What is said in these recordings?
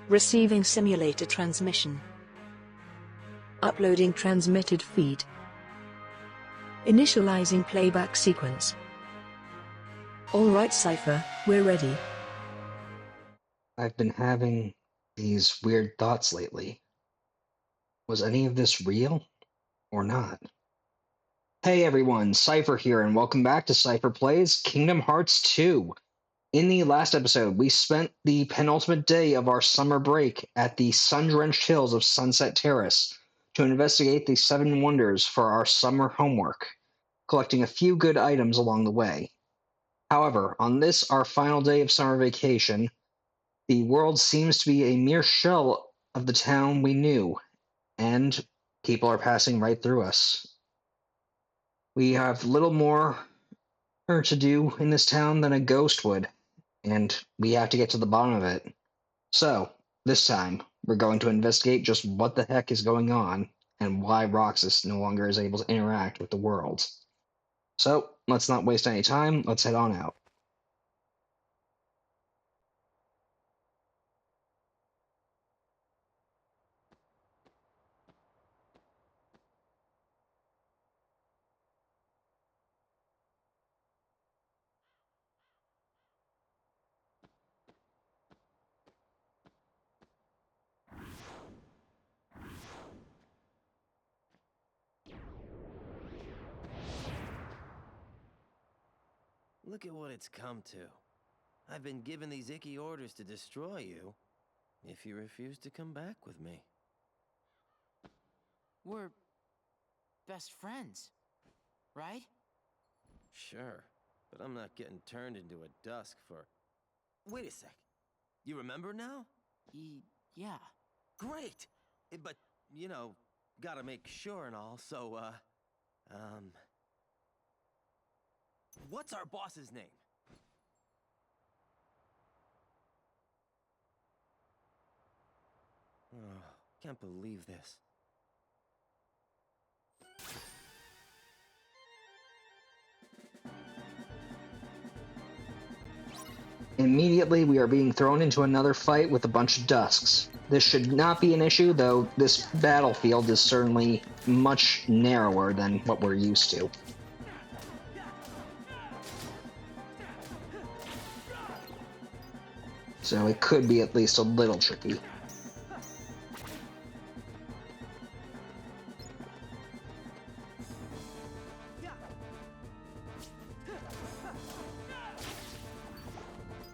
Receiving simulator transmission. Uploading transmitted feed. Initializing playback sequence. Alright Seipher, we're ready. I've been having these weird thoughts lately. Was any of this real or not? Hey everyone, Seipher here, and welcome back to Seipher Plays Kingdom Hearts 2. In the last episode, we spent the penultimate day of our summer break at the sun-drenched hills of Sunset Terrace to investigate the 7 wonders for our summer homework, collecting a few good items along the way. However, on this, our final day of summer vacation, the world seems to be a mere shell of the town we knew, and people are passing right through us. We have little more to do in this town than a ghost would, and we have to get to the bottom of it. So, this time, we're going to investigate just what the heck is going on, and why Roxas no longer is able to interact with the world. So, let's not waste any time, let's head on out. Look at what it's come to. I've been given these icky orders to destroy you if you refuse to come back with me. We're best friends, right? Sure, but I'm not getting turned into a dusk for... Wait a sec. You remember now? Yeah. Great! But, you know, gotta make sure and all, so, what's our boss's name? Oh, can't believe this. Immediately, we are being thrown into another fight with a bunch of Dusks. This should not be an issue, though this battlefield is certainly much narrower than what we're used to. So it could be at least a little tricky.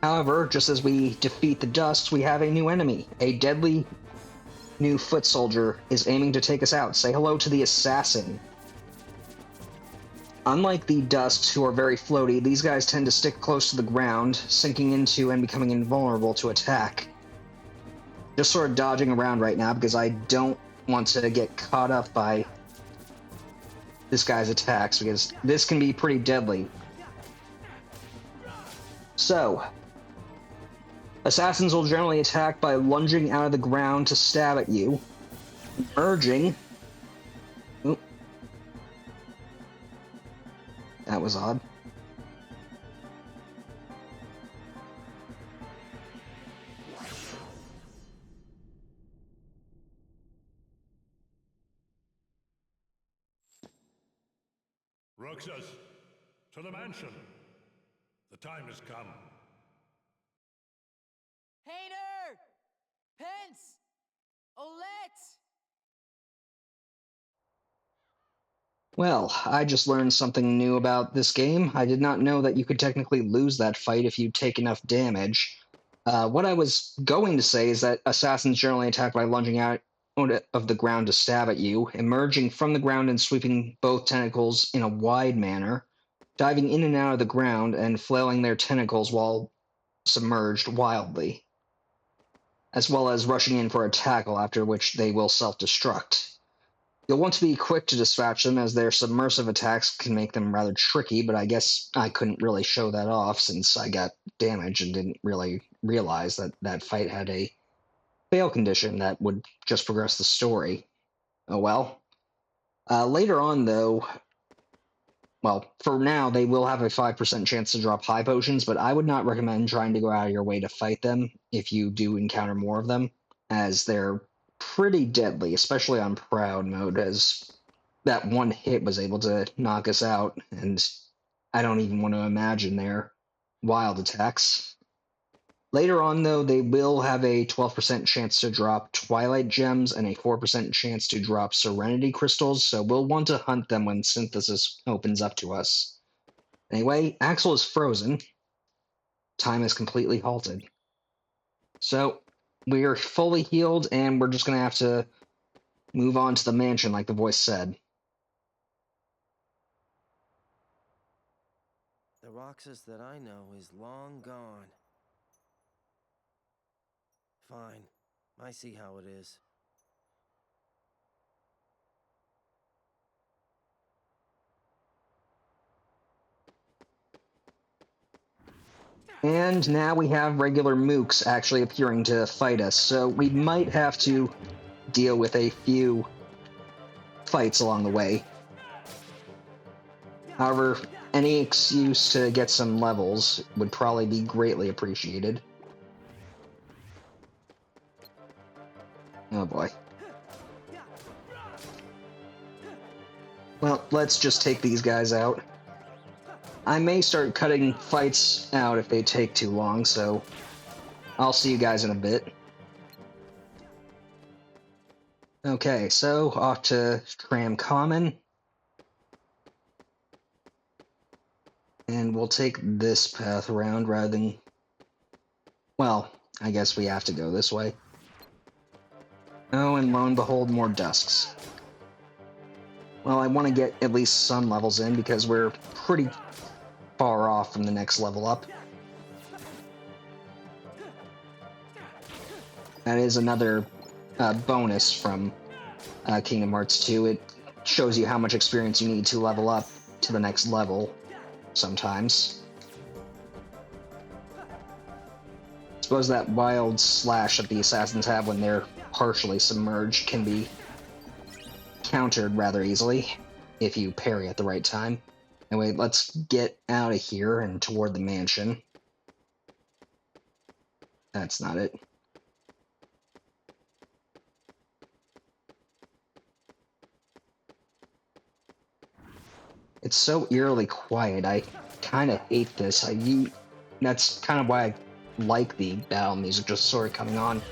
However, just as we defeat the Dusks, we have a new enemy. A deadly new foot soldier is aiming to take us out. Say hello to the assassin. Unlike the Dusks, who are very floaty, these guys tend to stick close to the ground, sinking into and becoming invulnerable to attack. Just sort of dodging around right now because I don't want to get caught up by this guy's attacks, because this can be pretty deadly. So, assassins will generally attack by lunging out of the ground to stab at you, merging. Oop. That was odd. Roxas, to the mansion. The time has come. Hayner! Pence! Olette! Well, I just learned something new about this game. I did not know that you could technically lose that fight if you take enough damage. What I was going to say is that assassins generally attack by lunging out of the ground to stab at you, emerging from the ground and sweeping both tentacles in a wide manner, diving in and out of the ground and flailing their tentacles while submerged wildly, as well as rushing in for a tackle, after which they will self-destruct. You'll want to be quick to dispatch them, as their submersive attacks can make them rather tricky, but I guess I couldn't really show that off since I got damaged and didn't really realize that that fight had a fail condition that would just progress the story. Oh well. Later on, though, well, for now, they will have a 5% chance to drop high potions, but I would not recommend trying to go out of your way to fight them if you do encounter more of them. as they're pretty deadly, especially on Proud mode, as that one hit was able to knock us out, and I don't even want to imagine their wild attacks. Later on, though, they will have a 12% chance to drop Twilight Gems and a 4% chance to drop Serenity Crystals, so we'll want to hunt them when Synthesis opens up to us. Anyway, Axel is frozen. Time is completely halted. So, we are fully healed, and we're just going to have to move on to the mansion, like the voice said. The Roxas that I know is long gone. Fine. I see how it is. And now we have regular mooks actually appearing to fight us, so we might have to deal with a few fights along the way. However, any excuse to get some levels would probably be greatly appreciated. Oh boy. Well, let's just take these guys out. I may start cutting fights out if they take too long, so I'll see you guys in a bit. Okay, so off to Tram Common. And we'll take this path around rather than... Well, I guess we have to go this way. Oh, and lo and behold, more dusks. Well, I want to get at least some levels in because we're pretty far off from the next level up. That is another bonus from Kingdom Hearts 2. It shows you how much experience you need to level up to the next level sometimes. I suppose that wild slash that the assassins have when they're partially submerged can be countered rather easily if you parry at the right time. Anyway, let's get out of here and toward the mansion. That's not it. It's so eerily quiet. I kind of hate this. That's kind of why I like the battle music just sort of coming on.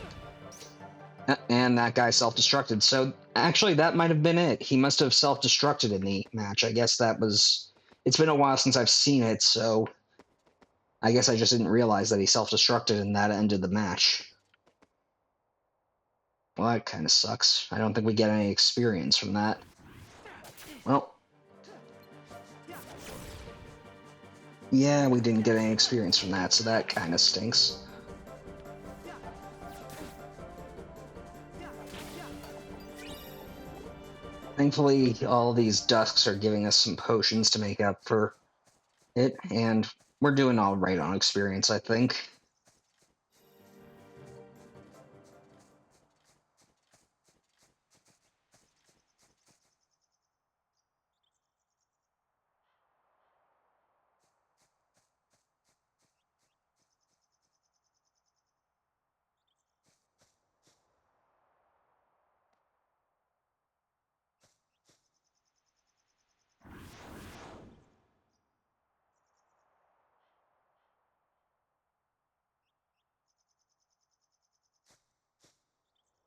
And that guy self-destructed. So actually, that might have been it. He must have self-destructed in the match. I guess that was... It's been a while since I've seen it, so I guess I just didn't realize that he self-destructed and that ended the match. Well, that kind of sucks. I don't think we get any experience from that. Well... Yeah, we didn't get any experience from that, so that kind of stinks. Thankfully, all these dusks are giving us some potions to make up for it, and we're doing all right on experience, I think.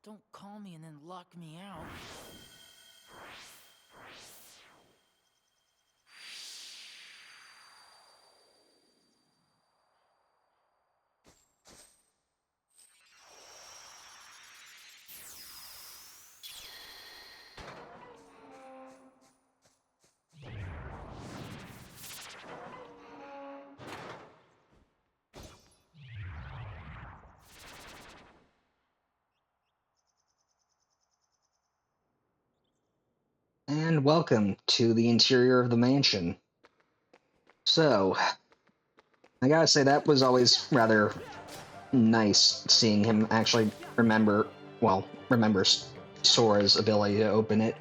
Don't call me and then lock me out. And welcome to the interior of the mansion. So, I gotta say that was always rather nice seeing him actually remember Sora's ability to open it.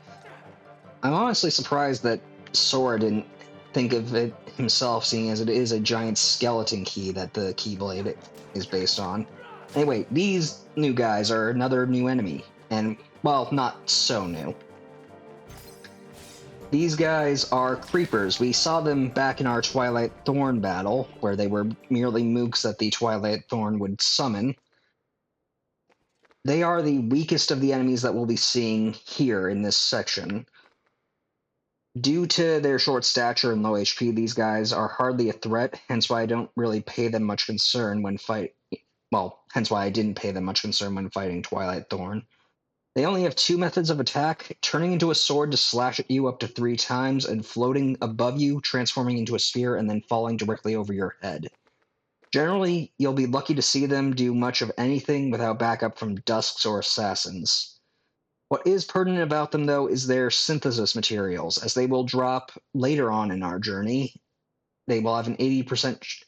I'm honestly surprised that Sora didn't think of it himself, seeing as it is a giant skeleton key that the Keyblade is based on. Anyway, these new guys are another new enemy. And, well, not so new. These guys are creepers. We saw them back in our Twilight Thorn battle, where they were merely mooks that the Twilight Thorn would summon. They are the weakest of the enemies that we'll be seeing here in this section. Due to their short stature and low HP, these guys are hardly a threat, hence why I don't really pay them much concern when hence why I didn't pay them much concern when fighting Twilight Thorn. They only have 2 methods of attack, turning into a sword to slash at you up to 3 times, and floating above you, transforming into a sphere, and then falling directly over your head. Generally, you'll be lucky to see them do much of anything without backup from dusks or assassins. What is pertinent about them, though, is their synthesis materials, as they will drop later on in our journey. They will have an 80%,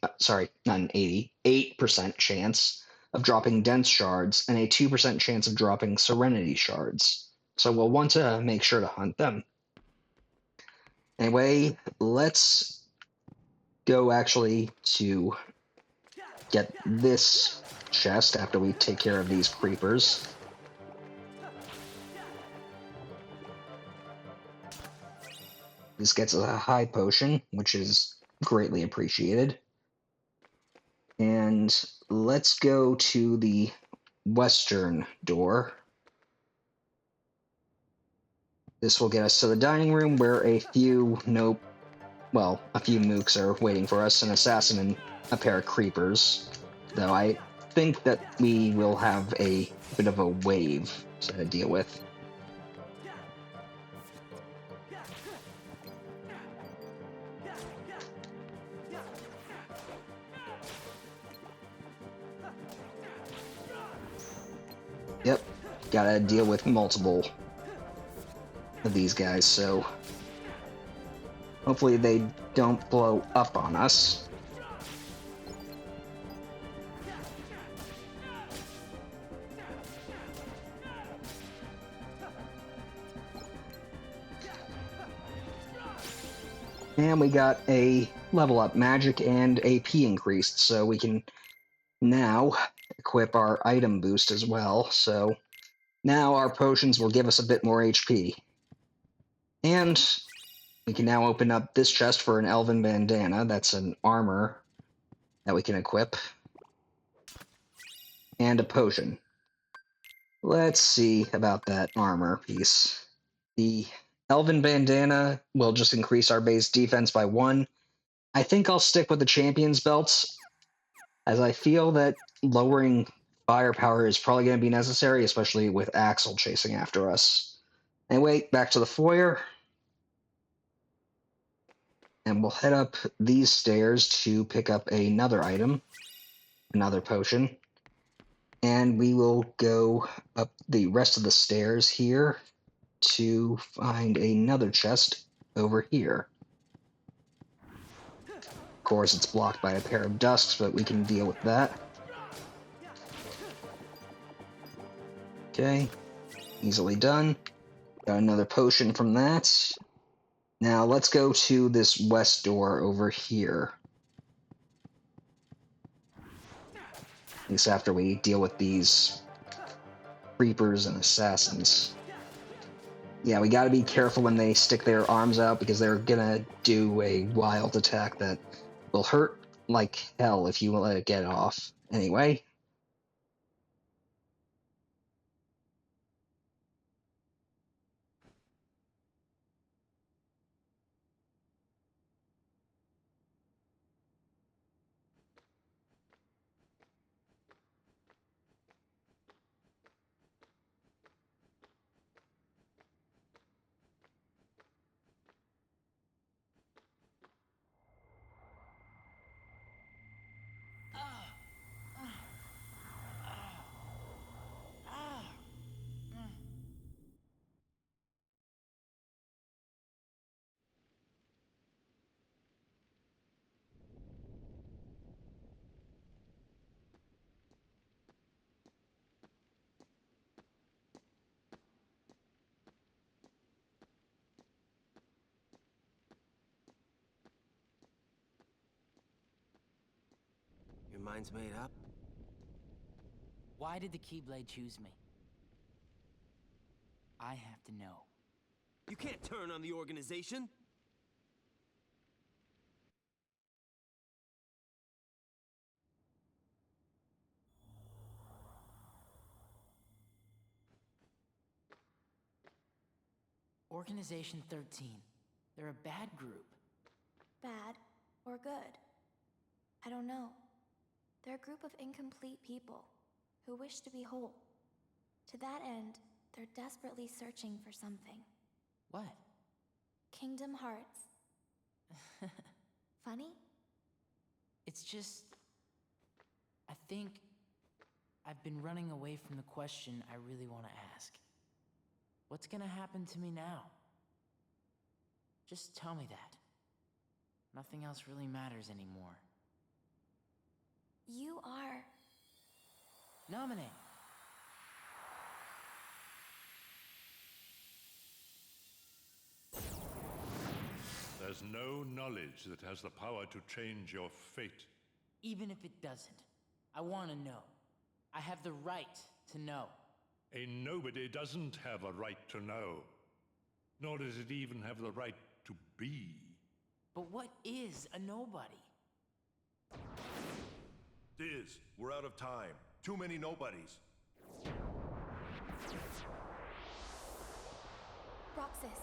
not an 80, 8% chance of dropping dense shards, and a 2% chance of dropping serenity shards. So we'll want to make sure to hunt them. Anyway, let's go actually to get this chest after we take care of these creepers. This gets a high potion, which is greatly appreciated. And let's go to the western door. This will get us to the dining room where a few mooks are waiting for us, an assassin and a pair of creepers. Though I think that we will have a bit of a wave to deal with. Yep, gotta deal with multiple of these guys, so hopefully they don't blow up on us. And we got a level up magic and AP increased, so we can now equip our item boost as well. So now our potions will give us a bit more HP. And we can now open up this chest for an elven bandana. That's an armor that we can equip. And a potion. Let's see about that armor piece. The elven bandana will just increase our base defense by 1. I think I'll stick with the champion's belts, as I feel that lowering firepower is probably going to be necessary, especially with Axel chasing after us. Anyway, back to the foyer. And we'll head up these stairs to pick up another item, another potion. And we will go up the rest of the stairs here to find another chest over here. Of course, it's blocked by a pair of dusks, but we can deal with that. Okay, easily done. Got another potion from that. Now let's go to this west door over here. At least after we deal with these creepers and assassins. Yeah, we gotta be careful when they stick their arms out, because they're gonna do a wild attack that will hurt like hell if you let it get off. Anyway. Your mind's made up? Why did the Keyblade choose me? I have to know. You can't turn on the organization! Organization 13. They're a bad group. Bad or good? I don't know. They're a group of incomplete people who wish to be whole. To that end, they're desperately searching for something. What? Kingdom Hearts. Funny? It's just... I think... I've been running away from the question I really want to ask. What's gonna happen to me now? Just tell me that. Nothing else really matters anymore. You are... Nominate! There's no knowledge that has the power to change your fate. Even if it doesn't, I want to know. I have the right to know. A nobody doesn't have a right to know. Nor does it even have the right to be. But what is a nobody? Diz, we're out of time. Too many nobodies. Roxas.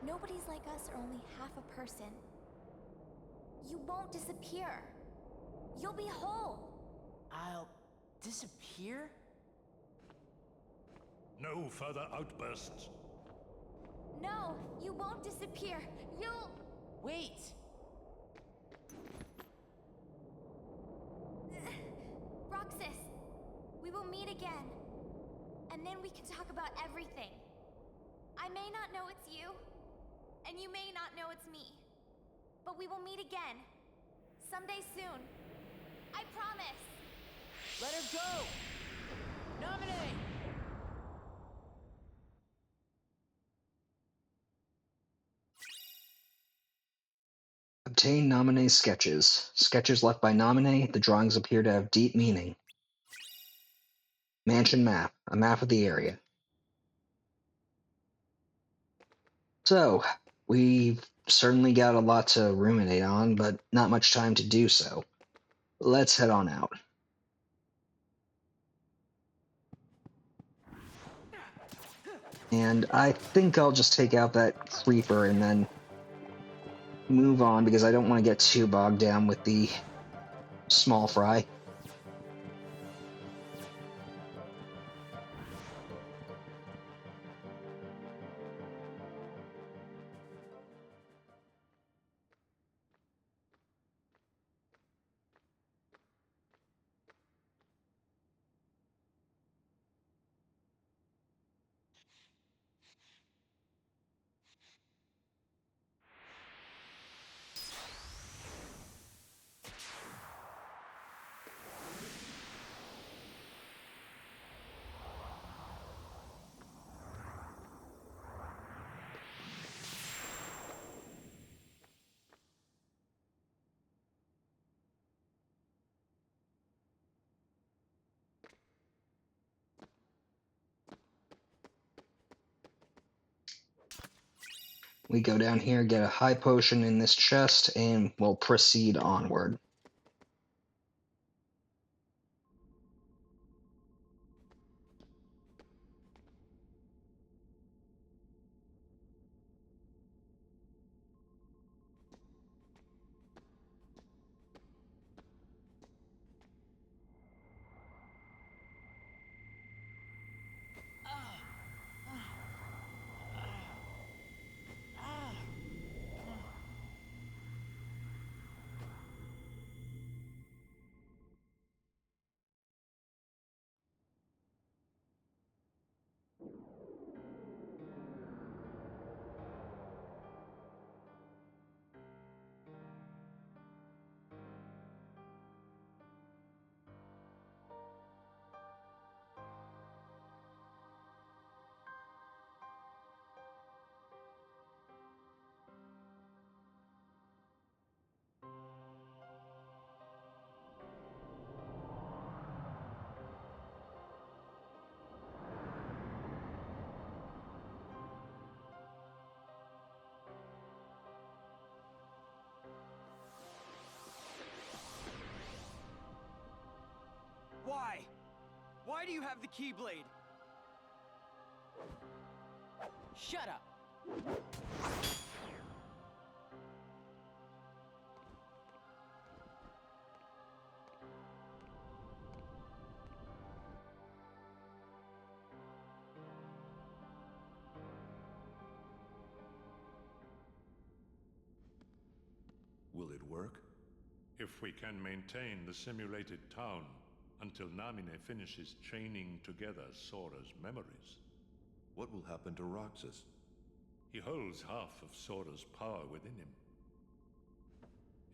Nobodies like us are only half a person. You won't disappear. You'll be whole. I'll disappear? No further outbursts. No, you won't disappear. You'll... Wait! Roxas, we will meet again. And then we can talk about everything. I may not know it's you, and you may not know it's me. But we will meet again. Someday soon. I promise. Let her go! Nominate! Obtain Nominee sketches. Sketches left by Nominee. The drawings appear to have deep meaning. Mansion map. A map of the area. So, we've certainly got a lot to ruminate on, but not much time to do so. Let's head on out. And I think I'll just take out that creeper and then move on because I don't want to get too bogged down with the small fry. We go down here, get a high potion in this chest, and we'll proceed onward. Why do you have the Keyblade? Shut up! Will it work? If we can maintain the simulated town until Namine finishes chaining together Sora's memories. What will happen to Roxas? He holds half of Sora's power within him.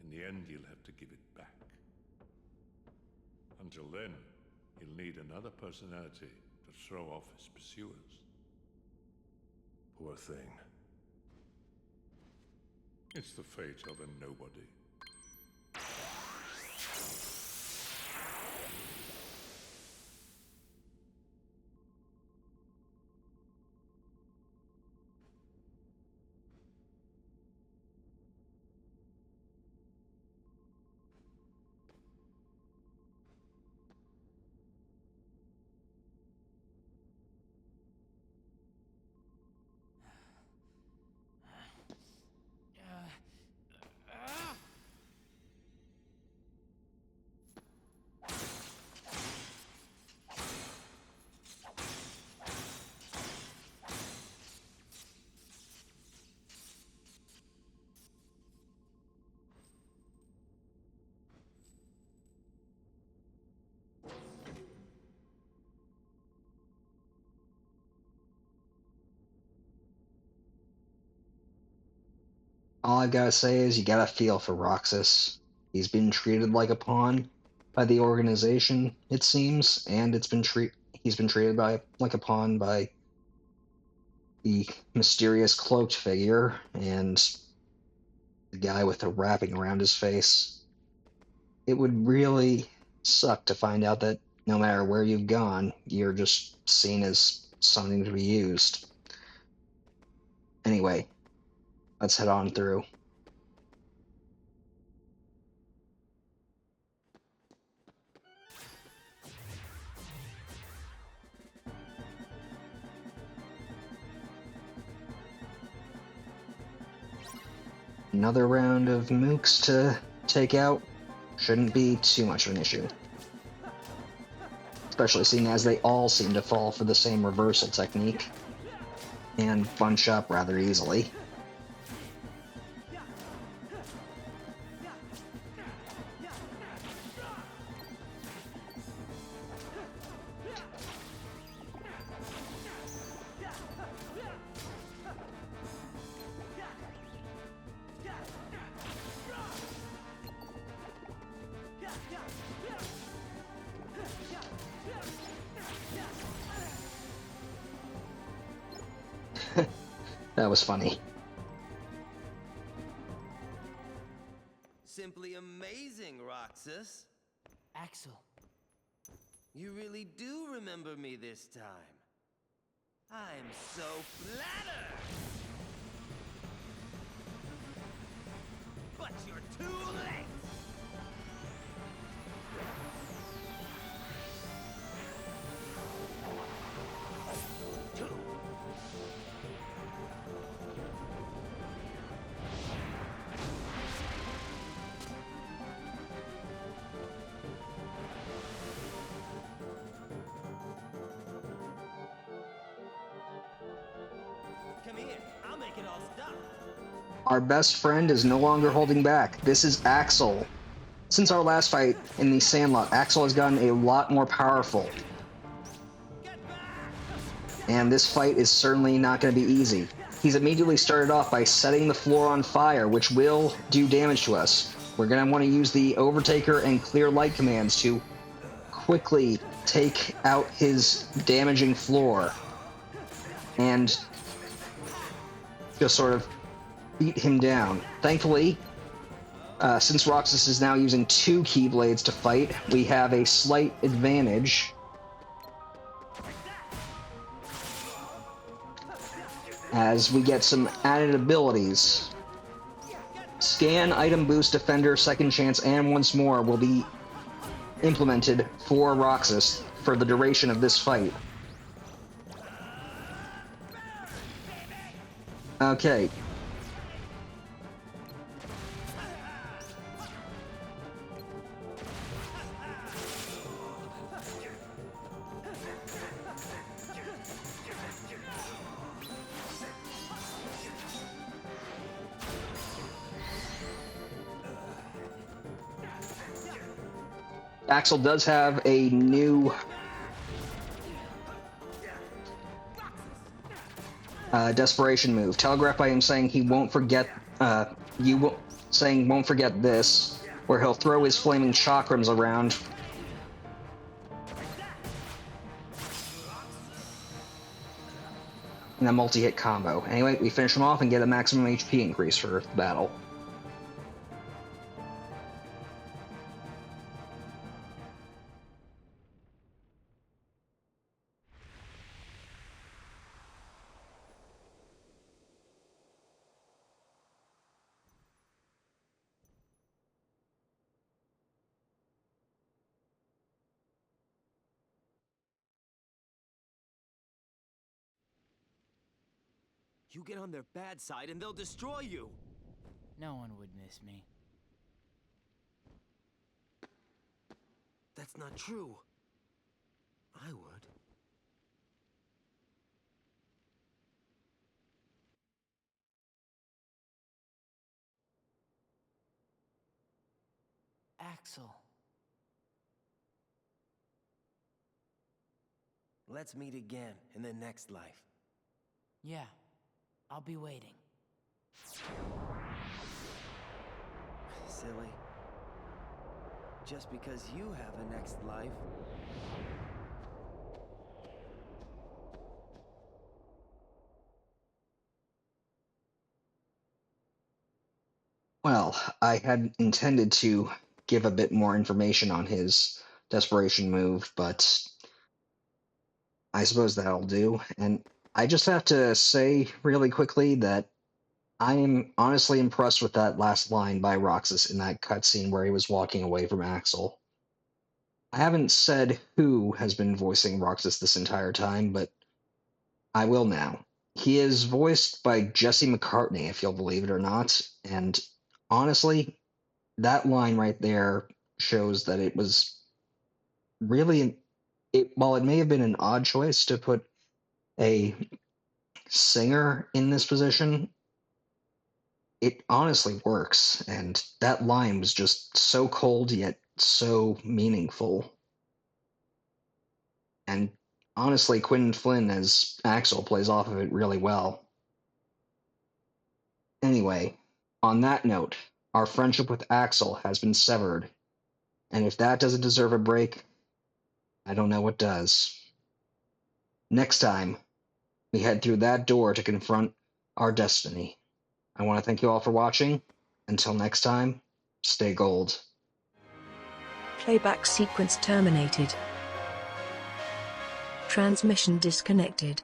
In the end, he'll have to give it back. Until then, he'll need another personality to throw off his pursuers. Poor thing. It's the fate of a nobody. All I gotta say is you gotta feel for Roxas. He's been treated like a pawn by the organization, it seems, and he's been treated like a pawn by the mysterious cloaked figure and the guy with the wrapping around his face. It would really suck to find out that no matter where you've gone, you're just seen as something to be used. Anyway, let's head on through. Another round of mooks to take out shouldn't be too much of an issue. Especially seeing as they all seem to fall for the same reversal technique and bunch up rather easily. That was funny. Simply amazing, Roxas. Axel, You really do remember me this time. I'm so flattered! But you're too late! Come here, I'll make it all stop. Our best friend is no longer holding back. This is Axel. Since our last fight in the Sandlot, Axel has gotten a lot more powerful. And this fight is certainly not going to be easy. He's immediately started off by setting the floor on fire, which will do damage to us. We're going to want to use the Overtaker and Clear Light commands to quickly take out his damaging floor and just sort of beat him down. Thankfully, since Roxas is now using 2 Keyblades to fight, we have a slight advantage. As we get some added abilities. Scan, Item Boost, Defender, Second Chance, and Once More will be implemented for Roxas for the duration of this fight. Okay. Axel does have a new desperation move, telegraphed by him saying he won't forget. Saying won't forget this, where he'll throw his flaming chakrams around. In a multi-hit combo. Anyway, we finish him off and get a maximum HP increase for the battle. You get on their bad side and they'll destroy you! No one would miss me. That's not true. I would. Axel. Let's meet again in the next life. Yeah, I'll be waiting. Silly. Just because you have a next life. Well, I had intended to give a bit more information on his desperation move, but I suppose that'll do. And I just have to say really quickly that I am honestly impressed with that last line by Roxas in that cutscene where he was walking away from Axel. I haven't said who has been voicing Roxas this entire time, but I will now. He is voiced by Jesse McCartney, if you'll believe it or not, and honestly, that line right there shows that it was really while it may have been an odd choice to put a singer in this position, it honestly works, and that line was just so cold yet so meaningful. And honestly, Quentin Flynn as Axel plays off of it really well. Anyway, on that note, our friendship with Axel has been severed, and if that doesn't deserve a break, I don't know what does. Next time, we head through that door to confront our destiny. I want to thank you all for watching. Until next time, stay gold. Playback sequence terminated. Transmission disconnected.